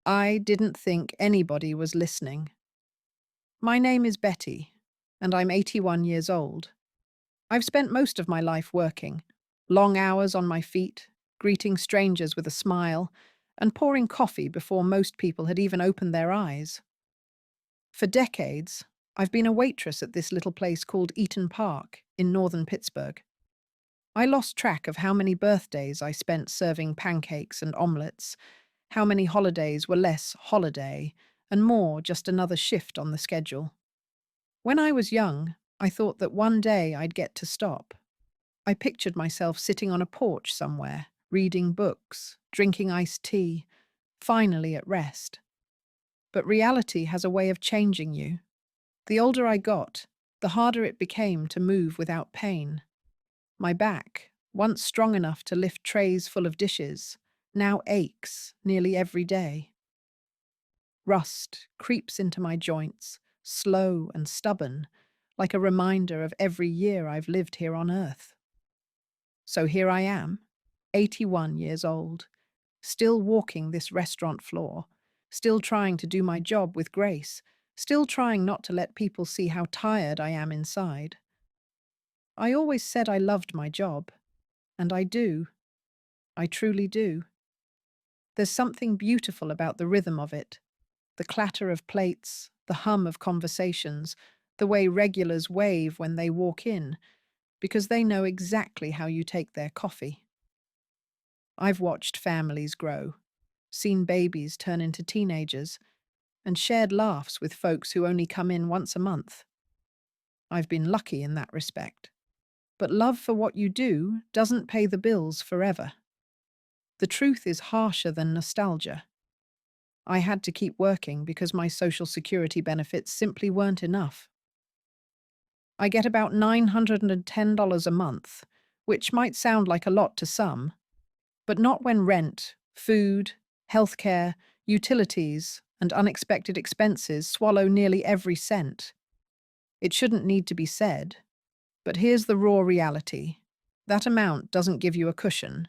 I didn't think anybody was listening. My name is Betty, and I'm 81 years old. I've spent most of my life working, long hours on my feet, greeting strangers with a smile, and pouring coffee before most people had even opened their eyes. For decades, I've been a waitress at this little place called Eaton Park in northern Pittsburgh. I lost track of how many birthdays I spent serving pancakes and omelettes, how many holidays were less holiday, and more just another shift on the schedule. When I was young, I thought that one day I'd get to stop. I pictured myself sitting on a porch somewhere, reading books, drinking iced tea, finally at rest. But reality has a way of changing you. The older I got, the harder it became to move without pain. My back, once strong enough to lift trays full of dishes, now aches nearly every day. Rust creeps into my joints, slow and stubborn, like a reminder of every year I've lived here on Earth. So here I am, 81 years old, still walking this restaurant floor, still trying to do my job with grace, still trying not to let people see how tired I am inside. I always said I loved my job, and I do. I truly do. There's something beautiful about the rhythm of it, the clatter of plates, the hum of conversations, the way regulars wave when they walk in, because they know exactly how you take their coffee. I've watched families grow, seen babies turn into teenagers, and shared laughs with folks who only come in once a month. I've been lucky in that respect. But love for what you do doesn't pay the bills forever. The truth is harsher than nostalgia. I had to keep working because my Social Security benefits simply weren't enough. I get about $910 a month, which might sound like a lot to some, but not when rent, food, healthcare, utilities, and unexpected expenses swallow nearly every cent. It shouldn't need to be said, but here's the raw reality. That amount doesn't give you a cushion.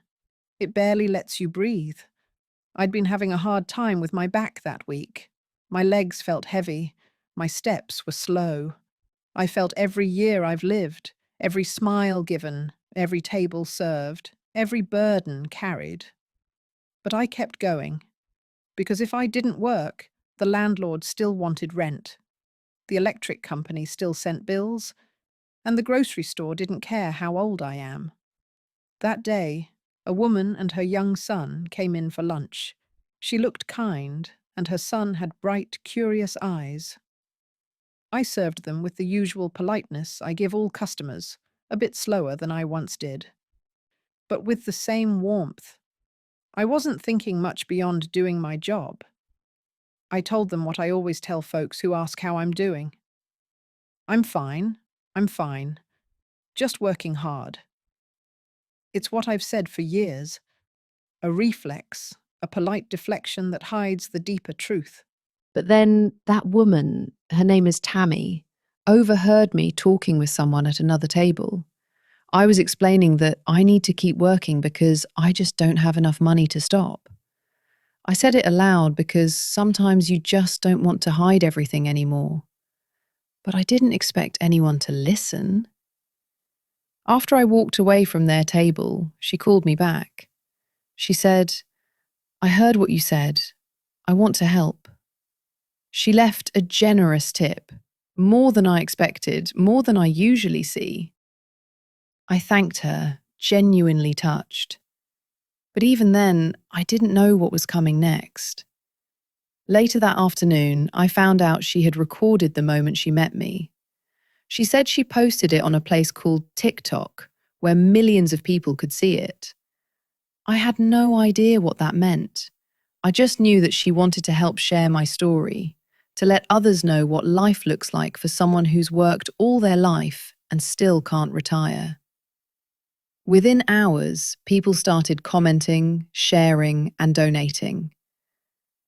It barely lets you breathe. I'd been having a hard time with my back that week. My legs felt heavy. My steps were slow. I felt every year I've lived, every smile given, every table served, every burden carried. But I kept going, because if I didn't work, the landlord still wanted rent. The electric company still sent bills, and the grocery store didn't care how old I am. That day, a woman and her young son came in for lunch. She looked kind, and her son had bright, curious eyes. I served them with the usual politeness I give all customers, a bit slower than I once did, but with the same warmth. I wasn't thinking much beyond doing my job. I told them what I always tell folks who ask how I'm doing. I'm fine. I'm fine. Just working hard. It's what I've said for years. A reflex, a polite deflection that hides the deeper truth. But then that woman, her name is Tammy, overheard me talking with someone at another table. I was explaining that I need to keep working because I just don't have enough money to stop. I said it aloud because sometimes you just don't want to hide everything anymore. But I didn't expect anyone to listen. After I walked away from their table, she called me back. She said, "I heard what you said. I want to help." She left a generous tip, more than I expected, more than I usually see. I thanked her, genuinely touched. But even then, I didn't know what was coming next. Later that afternoon, I found out she had recorded the moment she met me. She said she posted it on a place called TikTok, where millions of people could see it. I had no idea what that meant. I just knew that she wanted to help share my story, to let others know what life looks like for someone who's worked all their life and still can't retire. Within hours, people started commenting, sharing, and donating.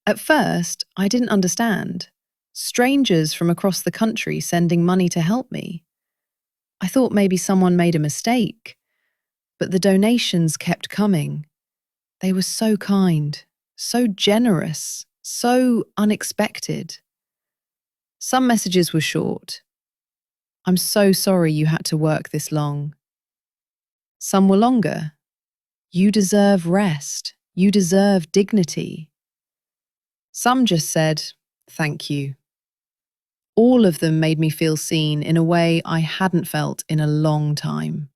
At first, I didn't understand. Strangers from across the country sending money to help me. I thought maybe someone made a mistake, but the donations kept coming. They were so kind, so generous, So unexpected. Some messages were short. I'm so sorry you had to work this long. Some were longer. You deserve rest. You deserve dignity. Some just said, thank you. All of them made me feel seen in a way I hadn't felt in a long time.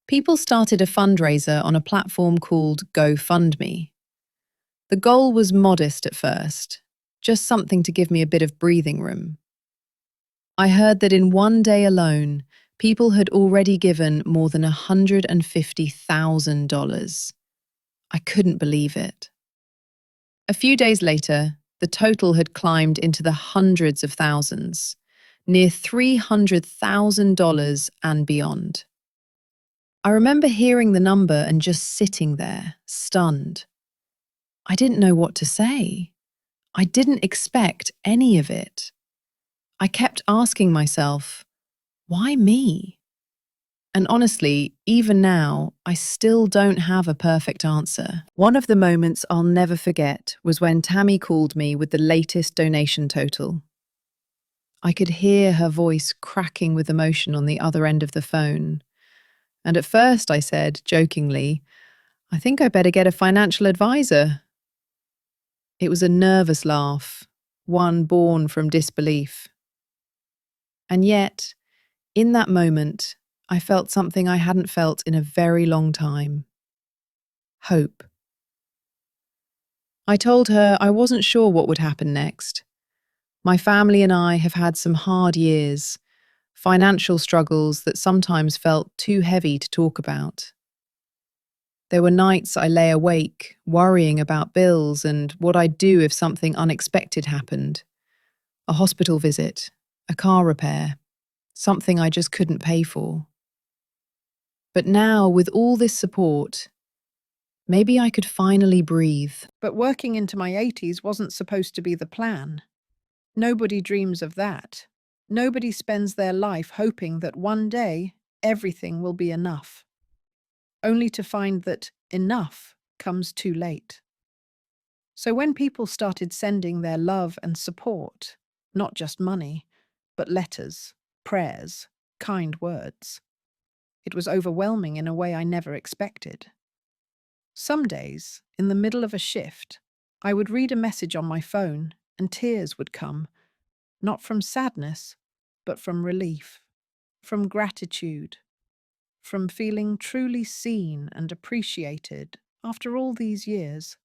People started a fundraiser on a platform called GoFundMe. The goal was modest at first, just something to give me a bit of breathing room. I heard that in one day alone, people had already given more than $150,000. I couldn't believe it. A few days later, the total had climbed into the hundreds of thousands, near $300,000 and beyond. I remember hearing the number and just sitting there, stunned. I didn't know what to say. I didn't expect any of it. I kept asking myself, why me? And honestly, even now, I still don't have a perfect answer. One of the moments I'll never forget was when Tammy called me with the latest donation total. I could hear her voice cracking with emotion on the other end of the phone. And at first I said, jokingly, I think I better get a financial advisor. It was a nervous laugh, one born from disbelief. And yet, in that moment, I felt something I hadn't felt in a very long time. Hope. I told her I wasn't sure what would happen next. My family and I have had some hard years, financial struggles that sometimes felt too heavy to talk about. There were nights I lay awake, worrying about bills and what I'd do if something unexpected happened. A hospital visit, a car repair, something I just couldn't pay for. But now, with all this support, maybe I could finally breathe. But working into my 80s wasn't supposed to be the plan. Nobody dreams of that. Nobody spends their life hoping that one day everything will be enough, only to find that enough comes too late. So when people started sending their love and support, not just money, but letters, prayers, kind words, it was overwhelming in a way I never expected. Some days, in the middle of a shift, I would read a message on my phone and tears would come, not from sadness, but from relief, from gratitude, from feeling truly seen and appreciated after all these years.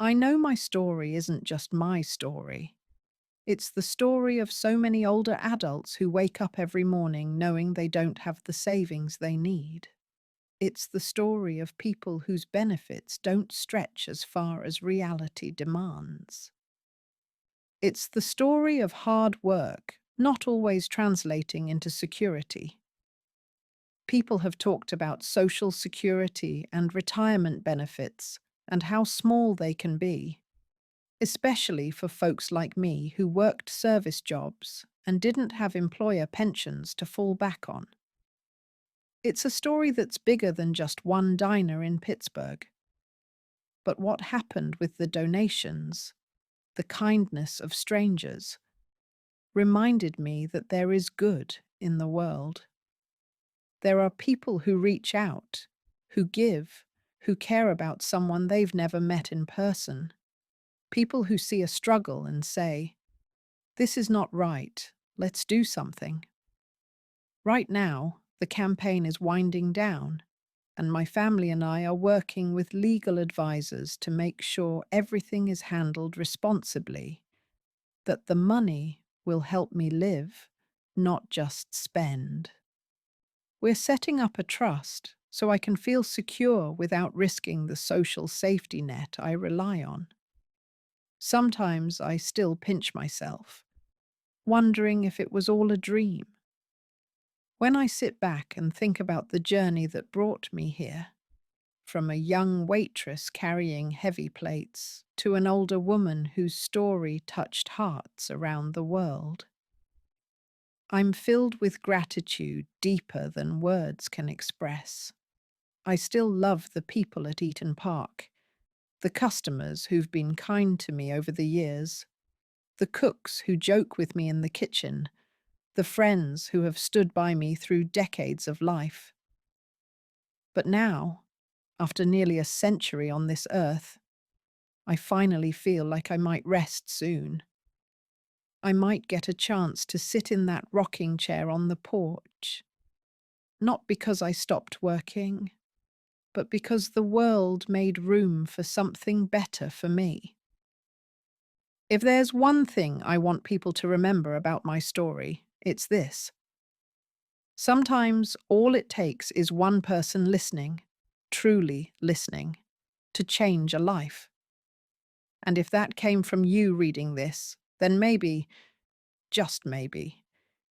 I know my story isn't just my story. It's the story of so many older adults who wake up every morning knowing they don't have the savings they need. It's the story of people whose benefits don't stretch as far as reality demands. It's the story of hard work, not always translating into security. People have talked about social security and retirement benefits and how small they can be, especially for folks like me who worked service jobs and didn't have employer pensions to fall back on. It's a story that's bigger than just one diner in Pittsburgh. But what happened with the donations, the kindness of strangers, reminded me that there is good in the world. There are people who reach out, who give, who care about someone they've never met in person. People who see a struggle and say, "This is not right, let's do something." Right now, the campaign is winding down, and my family and I are working with legal advisors to make sure everything is handled responsibly, that the money will help me live, not just spend. We're setting up a trust so I can feel secure without risking the social safety net I rely on. Sometimes I still pinch myself, wondering if it was all a dream. When I sit back and think about the journey that brought me here, from a young waitress carrying heavy plates to an older woman whose story touched hearts around the world, I'm filled with gratitude deeper than words can express. I still love the people at Eaton Park, The customers who've been kind to me over the years, the cooks who joke with me in the kitchen, the friends who have stood by me through decades of life. But now, after nearly a century on this earth, I finally feel like I might rest soon. I might get a chance to sit in that rocking chair on the porch. Not because I stopped working, but because the world made room for something better for me. If there's one thing I want people to remember about my story, it's this. Sometimes all it takes is one person listening, truly listening, to change a life. And if that came from you reading this, then maybe, just maybe,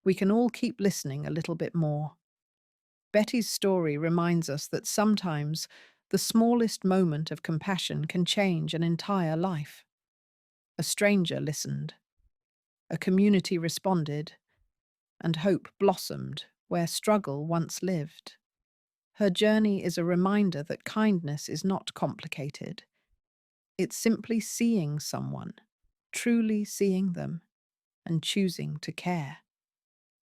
we can all keep listening a little bit more. Betty's story reminds us that sometimes the smallest moment of compassion can change an entire life. A stranger listened, a community responded, and hope blossomed where struggle once lived. Her journey is a reminder that kindness is not complicated. It's simply seeing someone, truly seeing them, and choosing to care.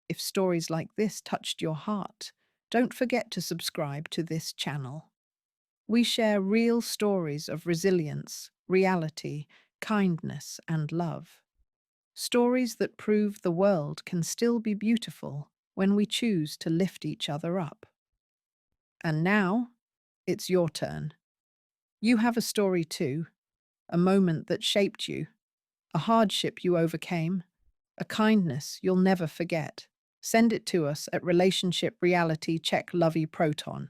If stories like this touched your heart, don't forget to subscribe to this channel. We share real stories of resilience, reality, kindness, and love. Stories that prove the world can still be beautiful when we choose to lift each other up. And now, it's your turn. You have a story too, a moment that shaped you, a hardship you overcame, a kindness you'll never forget. Send it to us at Relationship Reality Check Lovey Proton.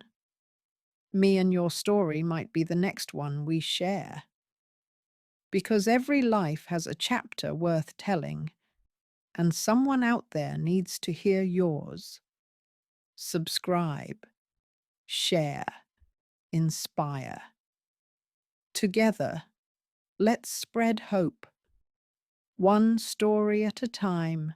Me and your story might be the next one we share. Because every life has a chapter worth telling, and someone out there needs to hear yours. Subscribe, share, inspire. Together, let's spread hope, one story at a time.